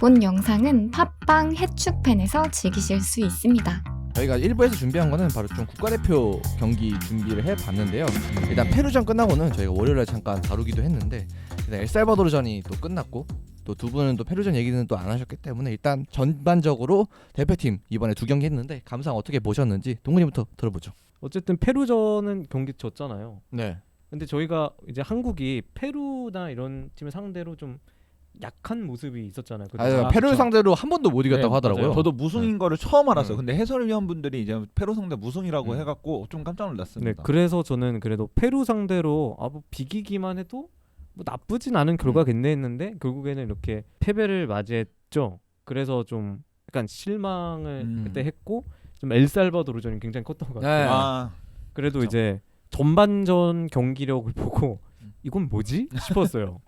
본 영상은 팟빵 해축팬에서 즐기실 수 있습니다. 저희가 1부에서 준비한 거는 바로 좀 국가대표 경기 준비를 해봤는데요. 일단 페루전 끝나고는 저희가 월요일에 잠깐 다루기도 했는데 일단 엘살바도르전이 또 끝났고 또 두 분은 또 페루전 얘기는 또 안 하셨기 때문에 일단 전반적으로 대표팀 이번에 2경기 했는데 감상 어떻게 보셨는지 동근이부터 들어보죠. 어쨌든 페루전은 경기 졌잖아요. 네. 근데 저희가 이제 한국이 페루나 이런 팀을 상대로 좀 약한 모습이 있었잖아요. 페루 그쵸. 상대로 한 번도 못 이겼다고 네, 하더라고요. 맞아요. 저도 무승인 거를 처음 알았어요. 음. 근데 해설위원분들이 이제 페루 상대 무승이라고 음. 해갖고 좀 깜짝 네, 놀랐습니다. 그래서 저는 그래도 페루 상대로 뭐 비기기만 해도 뭐 나쁘진 않은 결과겠네 했는데 결국에는 이렇게 패배를 맞이했죠. 그래서 좀 약간 실망을 그때 했고 좀 엘살바도르전이 굉장히 컸던 것 같아요. 네. 아, 그래도 그쵸. 이제 전반전 경기력을 보고 이건 뭐지 싶었어요.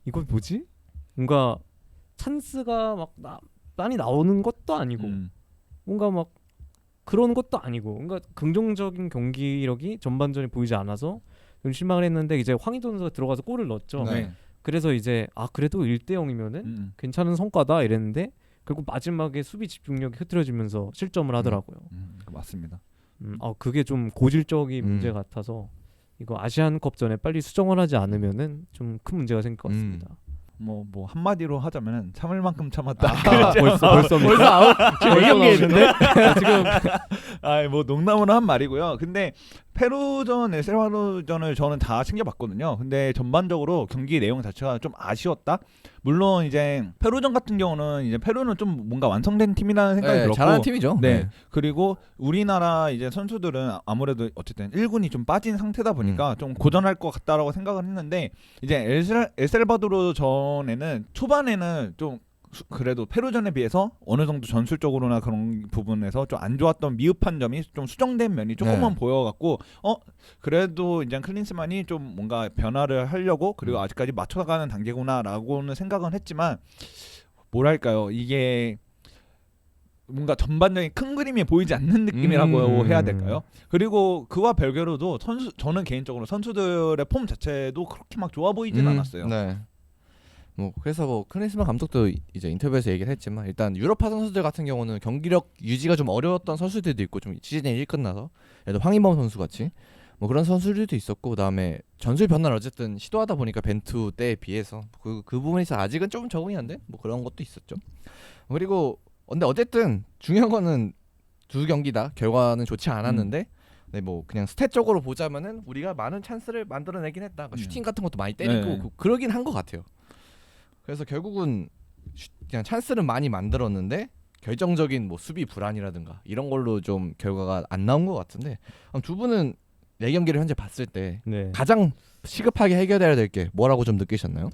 이건 뭐지? 뭔가 찬스가 막 많이 나오는 것도 아니고 뭔가 막 그런 것도 아니고 뭔가 긍정적인 경기력이 전반전에 보이지 않아서 좀 실망을 했는데 이제 황희도 선수가 들어가서 골을 넣었죠. 네. 그래서 이제 그래도 1대0이면은 괜찮은 성과다 이랬는데 결국 마지막에 수비 집중력이 흐트러지면서 실점을 하더라고요. 맞습니다. 그게 좀 고질적인 문제 음. 같아서 이거 아시안컵 전에 빨리 수정을 하지 않으면은 좀 큰 문제가 생길 것 같습니다. 뭐 한마디로 하자면은 참을 만큼 참았다. 벌써 아웃 지금 얘기했는데 지금 뭐 농담으로 한 말이고요. 근데 페루전, 엘살바도르전을 저는 다 챙겨봤거든요. 근데 전반적으로 경기 내용 자체가 좀 아쉬웠다. 물론 이제 페루전 같은 경우는 이제 페루는 좀 뭔가 완성된 팀이라는 생각이 들었고, 잘하는 팀이죠. 네. 그리고 우리나라 이제 선수들은 아무래도 어쨌든 1군이 좀 빠진 상태다 보니까 좀 고전할 것 같다라고 생각을 했는데 이제 엘살바도르 전에는 초반에는 좀 그래도 페루전에 비해서 어느 정도 전술적으로나 그런 부분에서 좀 안 좋았던 미흡한 점이 좀 수정된 면이 조금만 보여갖고 그래도 이제 클린스만이 좀 뭔가 변화를 하려고 그리고 아직까지 맞춰가는 단계구나라고는 생각은 했지만 뭐랄까요, 이게 뭔가 전반적인 큰 그림이 보이지 않는 느낌이라고 해야 될까요? 그리고 그와 별개로도 저는 개인적으로 선수들의 폼 자체도 그렇게 막 좋아 보이진 않았어요. 네. 그래서 클린스만 감독도 이제 인터뷰에서 얘기를 했지만 일단 유럽파 선수들 같은 경우는 경기력 유지가 좀 어려웠던 선수들도 있고 좀 시즌이 일 끝나서 예를 들어 황희범 선수 같이 그런 선수들도 있었고 그다음에 전술 변화를 어쨌든 시도하다 보니까 벤투 때에 비해서 그 부분에서 아직은 좀 적응이 안 돼? 그런 것도 있었죠. 그리고 근데 어쨌든 중요한 거는 두 경기 다 결과는 좋지 않았는데 네, 그냥 스탯적으로 보자면은 우리가 많은 찬스를 만들어내긴 했다. 슈팅 같은 것도 많이 때리고 그러긴 한 것 같아요. 그래서 결국은 그냥 찬스는 많이 만들었는데 결정적인 수비 불안이라든가 이런 걸로 좀 결과가 안 나온 것 같은데 두 분은 4경기를 현재 봤을 때 네. 가장 시급하게 해결해야 될 게 뭐라고 좀 느끼셨나요?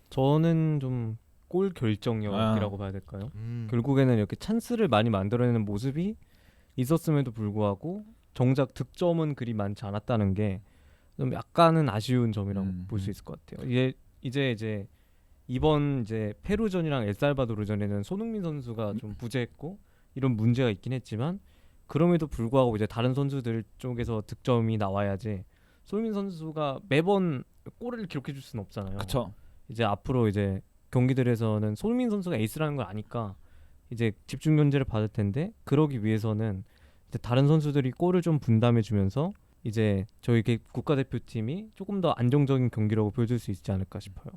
저는 좀 골 결정력이라고 봐야 될까요? 결국에는 이렇게 찬스를 많이 만들어내는 모습이 있었음에도 불구하고 정작 득점은 그리 많지 않았다는 게 좀 약간은 아쉬운 점이라고 볼 수 있을 것 같아요. 이제 이번 이제 페루전이랑 엘살바도르전에는 손흥민 선수가 좀 부재했고 이런 문제가 있긴 했지만 그럼에도 불구하고 이제 다른 선수들 쪽에서 득점이 나와야지 손흥민 선수가 매번 골을 기록해 줄 수는 없잖아요. 그렇죠. 이제 앞으로 이제 경기들에서는 손흥민 선수가 에이스라는 걸 아니까 이제 집중 견제를 받을 텐데 그러기 위해서는 이제 다른 선수들이 골을 좀 분담해 주면서 이제 저희 국가대표팀이 조금 더 안정적인 경기력을 보여줄 수 있지 않을까 싶어요.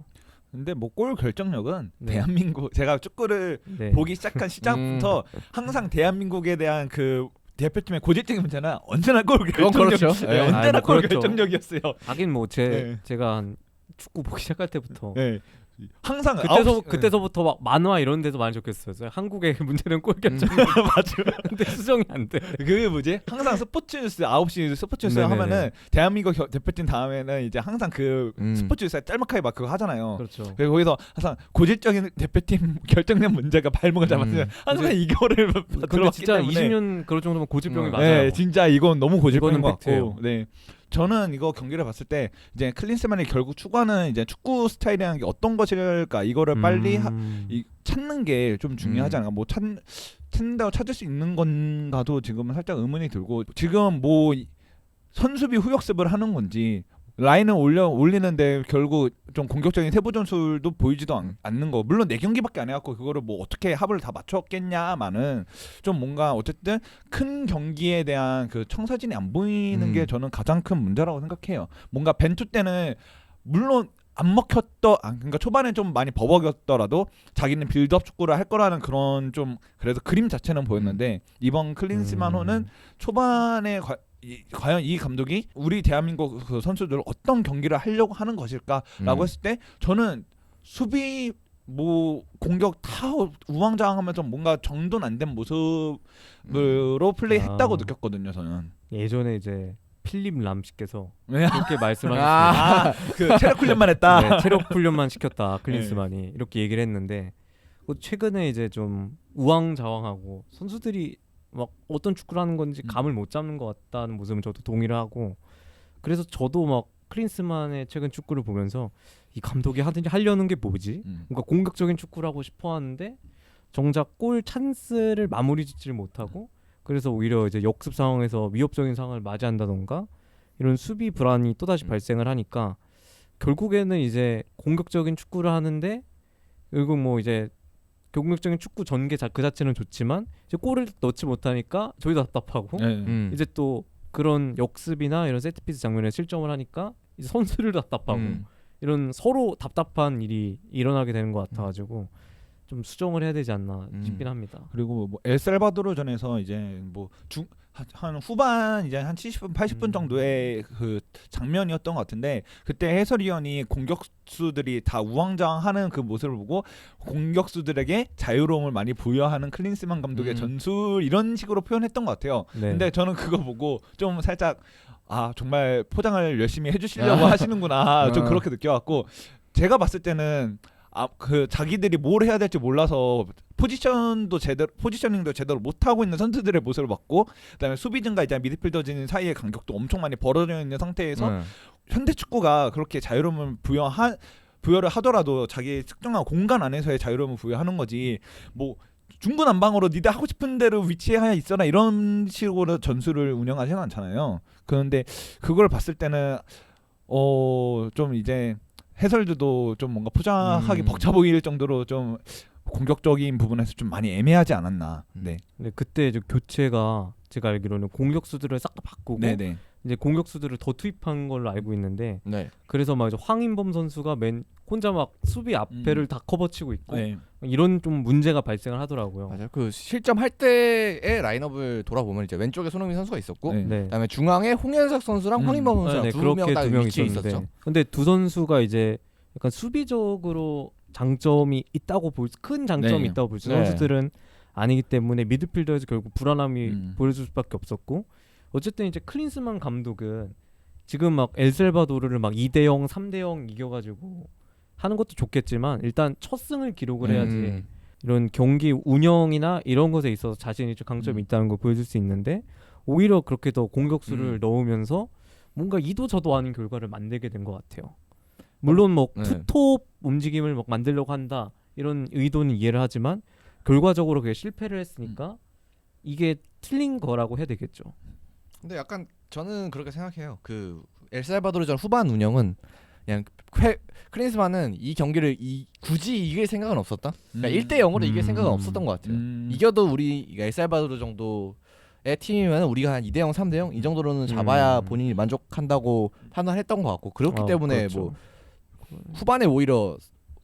근데 골 결정력은 네. 대한민국, 제가 축구를 보기 시작한 시작부터 항상 대한민국에 대한 그 대표팀의 고질적인 문제는 언제나 골 결정력, 그렇죠. 네. 언제나 골 그렇죠. 결정력이었어요. 하긴 네. 제가 한 축구 보기 시작할 때부터 네. 항상 그때서부터 막 만화 이런 데서 많이 적혔어요. 한국의 문제는 골 결정. 맞아요. 근데 수정이 안 돼. 그게 뭐지? 항상 스포츠 뉴스 9시 스포츠 뉴스 네네네. 하면은 대한민국 대표팀 다음에는 이제 항상 그 스포츠 뉴스에 짤막하게 막 그거 하잖아요. 그렇죠. 그리고 거기서 항상 고질적인 대표팀 결정력 문제가 발목을 잡았어요. 항상 이거를 근데 들어봤기 진짜 때문에 20년 그럴 정도면 고질병이 맞아요. 네, 진짜 이건 너무 고질병인 것 팩트예요. 같고. 네. 저는 이거 경기를 봤을 때 이제 클린스만이 결국 추구하는 이제 축구 스타일이라는 게 어떤 것일까 이거를 빨리 찾는 게 좀 중요하지 않을까. 찾는다고 찾을 수 있는 건가도 지금은 살짝 의문이 들고 지금 선수비 후역습을 하는 건지 라인을 올리는데 결국 좀 공격적인 세부 전술도 보이지도 않는 거. 물론 4경기밖에 안 해갖고 그거를 뭐 어떻게 합을 다 맞췄겠냐마는 좀 뭔가 어쨌든 큰 경기에 대한 그 청사진이 안 보이는 게 저는 가장 큰 문제라고 생각해요. 뭔가 벤투 때는 물론 안 그러니까 초반에 좀 많이 버벅였더라도 자기는 빌드업 축구를 할 거라는 그런 좀 그래서 그림 자체는 보였는데 이번 클린스만호는 초반에 과연 이 감독이 우리 대한민국 그 선수들 어떤 경기를 하려고 하는 것일까라고 했을 때 저는 수비 뭐 공격 다 우왕좌왕하면서 뭔가 정돈 안 된 모습으로 플레이했다고 느꼈거든요. 저는 예전에 이제 필립 람씨께서 네. 그렇게 말씀하셨습니다. 그 체력 훈련만 했다. 네, 체력 훈련만 시켰다 클린스만이 이렇게 얘기를 했는데 최근에 이제 좀 우왕좌왕하고 선수들이 막 어떤 축구를 하는 건지 감을 못 잡는 것 같다는 모습은 저도 동의를 하고 그래서 저도 막 클린스만의 최근 축구를 보면서 이 감독이 하려는 게 뭐지? 뭔가 공격적인 축구를 하고 싶어 하는데 정작 골 찬스를 마무리 짓지를 못하고 그래서 오히려 이제 역습 상황에서 위협적인 상황을 맞이한다던가 이런 수비 불안이 또다시 발생을 하니까 결국에는 이제 공격적인 축구를 하는데 결국 뭐 이제 공격적인 축구 전개 그 자체는 좋지만 이제 골을 넣지 못하니까 저희도 답답하고 이제 또 그런 역습이나 이런 세트피스 장면에 실점을 하니까 이제 선수를 답답하고 이런 서로 답답한 일이 일어나게 되는 것 같아가지고 좀 수정을 해야 되지 않나 싶긴 합니다. 그리고 뭐 엘살바도르전에서 이제 뭐 한 후반 이제 한 70분 80분 정도의 그 장면이었던 것 같은데 그때 해설위원이 공격수들이 다 우왕좌왕하는 그 모습을 보고 공격수들에게 자유로움을 많이 부여하는 클린스만 감독의 전술 이런 식으로 표현했던 것 같아요. 네. 근데 저는 그거 보고 좀 살짝 정말 포장을 열심히 해주시려고 하시는구나 좀 그렇게 느껴갖고 제가 봤을 때는 그 자기들이 뭘 해야 될지 몰라서 포지셔닝도 제대로 못 하고 있는 선수들의 모습을 봤고 그다음에 수비진과 이제 미드필더진 사이의 간격도 엄청 많이 벌어져 있는 상태에서 현대 축구가 그렇게 자유로움을 부여를 하더라도 자기의 특정한 공간 안에서의 자유로움을 부여하는 거지 뭐 중구난방으로 니들 하고 싶은 대로 위치에 있어라 이런 식으로 전술을 운영하지는 않잖아요. 그런데 그걸 봤을 때는 좀 이제 해설들도 좀 뭔가 포장하기 벅차 보일 정도로 좀 공격적인 부분에서 좀 많이 애매하지 않았나. 네. 근데 그때 이제 교체가 제가 알기로는 공격수들을 싹 다 바꾸고 네네. 이제 공격수들을 더 투입한 걸로 알고 있는데 네. 그래서 막 이제 황인범 선수가 혼자 막 수비 앞에를 다 커버치고 있고 네. 이런 좀 문제가 발생을 하더라고요. 맞아요. 그 실점할 때의 라인업을 돌아보면 이제 왼쪽에 손흥민 선수가 있었고 네. 네. 그다음에 중앙에 홍현석 선수랑 황인범 선수랑 네, 두 명 그렇게 딱 두 명 위치에 있었는데 있었죠. 근데 두 선수가 이제 약간 수비적으로 장점이 있다고 큰 장점이 네. 있다고 볼 수 네. 선수들은 아니기 때문에 미드필더에서 결국 불안함이 보여줄 수밖에 없었고 어쨌든 이제 클린스만 감독은 지금 막 엘살바도르를 막 2대0, 3대0 이겨가지고 하는 것도 좋겠지만 일단 첫 승을 기록을 해야지 이런 경기 운영이나 이런 것에 있어서 자신이 좀 강점이 있다는 걸 보여줄 수 있는데 오히려 그렇게 더 공격수를 넣으면서 뭔가 이도 저도 아닌 결과를 만들게 된 것 같아요. 물론 뭐 투톱 움직임을 막 만들려고 한다 이런 의도는 이해를 하지만 결과적으로 그게 실패를 했으니까 이게 틀린 거라고 해야 되겠죠. 근데 약간 저는 그렇게 생각해요. 그 엘살바도르전 후반 운영은 그냥 클린스만은 이 경기를 굳이 이길 생각은 없었다. 그러니까 1대0으로 이길 생각은 없었던 것 같아요. 이겨도 우리 엘살바도르 정도의 팀이면 우리가 한 2대0, 3대0 이 정도로는 잡아야 본인이 만족한다고 판단했던 것 같고 그렇기 때문에 그렇죠. 뭐 후반에 오히려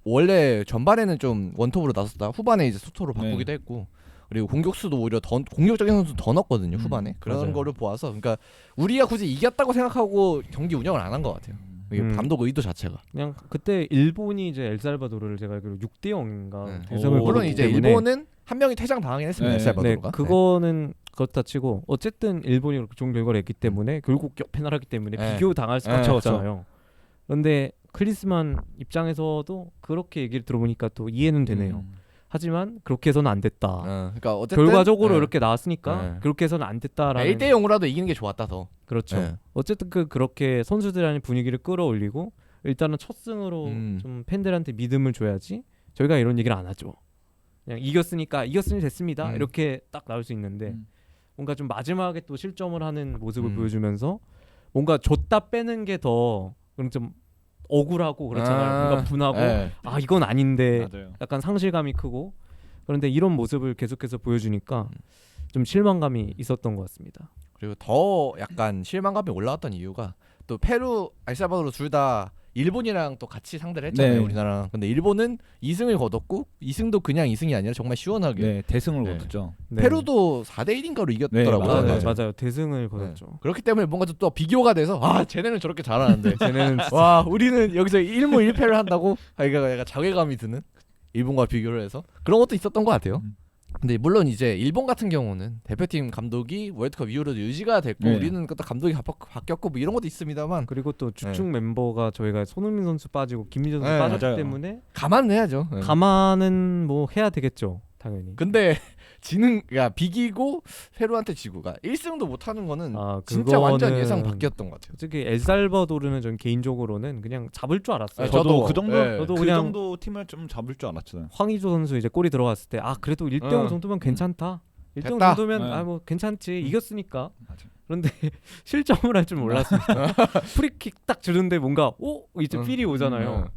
원래 전반에는 좀 원톱으로 나섰다 후반에 이제 투톱으로 바꾸기도 했고 그리고 공격수도 오히려 더 공격적인 선수 더 넣었거든요 후반에 그런 맞아요. 거를 보아서 그러니까 우리가 굳이 이겼다고 생각하고 경기 운영을 안 한 것 같아요. 이게 감독 의도 자체가 그냥 그때 일본이 이제 엘살바도르를 제가 알기로 6대0인가 대승을 물론 이제 때문에 일본은 한 명이 퇴장 당하긴 했습니다. 네. 엘살바도르가. 그거는 그렇다 치고 어쨌든 일본이 그렇게 좋은 결과를 했기 때문에 결국 옆에 나라기 때문에 비교 당할 수밖에 없잖아요. 그런데 클린스만 입장에서도 그렇게 얘기를 들어보니까 또 이해는 되네요. 하지만 그렇게 해서는 안 됐다. 그러니까 어쨌든 결과적으로 이렇게 나왔으니까 그렇게 해서는 안 됐다라는 1대0으로라도 이기는 게 좋았다 더. 그렇죠. 어쨌든 그렇게 선수들의 분위기를 끌어올리고 일단은 첫 승으로 좀 팬들한테 믿음을 줘야지. 저희가 이런 얘기를 안 하죠. 그냥 이겼으니 됐습니다. 이렇게 딱 나올 수 있는데 뭔가 좀 마지막에 또 실점을 하는 모습을 보여주면서 뭔가 줬다 빼는 게 더 그럼 좀 억울하고 그렇잖아요. 뭔가 분하고 네. 아 이건 아닌데 맞아요. 약간 상실감이 크고 그런데 이런 모습을 계속해서 보여주니까 좀 실망감이 있었던 것 같습니다. 그리고 더 약간 실망감이 올라왔던 이유가 또 페루, 엘살바도르 둘 다 일본이랑 또 같이 상대를 했잖아요. 네. 우리나라랑. 근데 일본은 2승을 거뒀고 2승도 그냥 2승이 아니라 정말 시원하게. 네, 대승을 네. 거뒀죠. 네. 페루도 4대 1인가로 이겼더라고요. 맞아요. 네, 맞아요. 맞아요. 대승을 거뒀죠. 그렇기 때문에 뭔가 또 비교가 돼서 아 쟤네는 저렇게 잘하는데 쟤네는 와 우리는 여기서 1무 1패를 한다고 이거 약간 자괴감이 드는 일본과 비교를 해서 그런 것도 있었던 것 같아요. 근데 물론 이제 일본 같은 경우는 대표팀 감독이 월드컵 이후로도 유지가 됐고 네. 우리는 또 감독이 바뀌었고 뭐 이런 것도 있습니다만 그리고 또 주축 멤버가 저희가 손흥민 선수 빠지고 김민재 선수 네, 빠졌기 맞아요. 때문에 감안해야죠. 네. 감안은 뭐 해야 되겠죠. 당연히. 근데 비기고 페루한테 지고가 1승도 못 하는 거는 아, 진짜 완전 그거는 예상 바뀌었던 것 같아요. 솔직히 엘살바도르는 전 개인적으로는 그냥 잡을 줄 알았어요. 아, 저도 그 정도 네. 저도 그 그냥 정도 팀을 좀 잡을 줄 알았죠. 황의조 선수 이제 골이 들어갔을 때 아 그래도 1대0 정도면 괜찮다. 1대0 됐다. 정도면 네. 아 뭐 괜찮지. 이겼으니까. 맞아. 그런데 실점을 할 줄 몰랐습니다. 프리킥 딱 주는데 뭔가 이제 필이 오잖아요.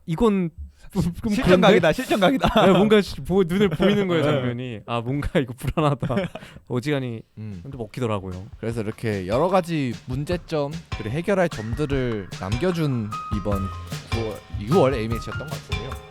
이건 그럼 실전각이다, 실전각이다. 네, 뭔가 눈에 보이는 거예요 장면이. 아 뭔가 이거 불안하다. 어지간히 좀 먹히더라고요. 그래서 이렇게 여러 가지 문제점 그리고 해결할 점들을 남겨준 이번 6월 A매치였던 것 같은데요.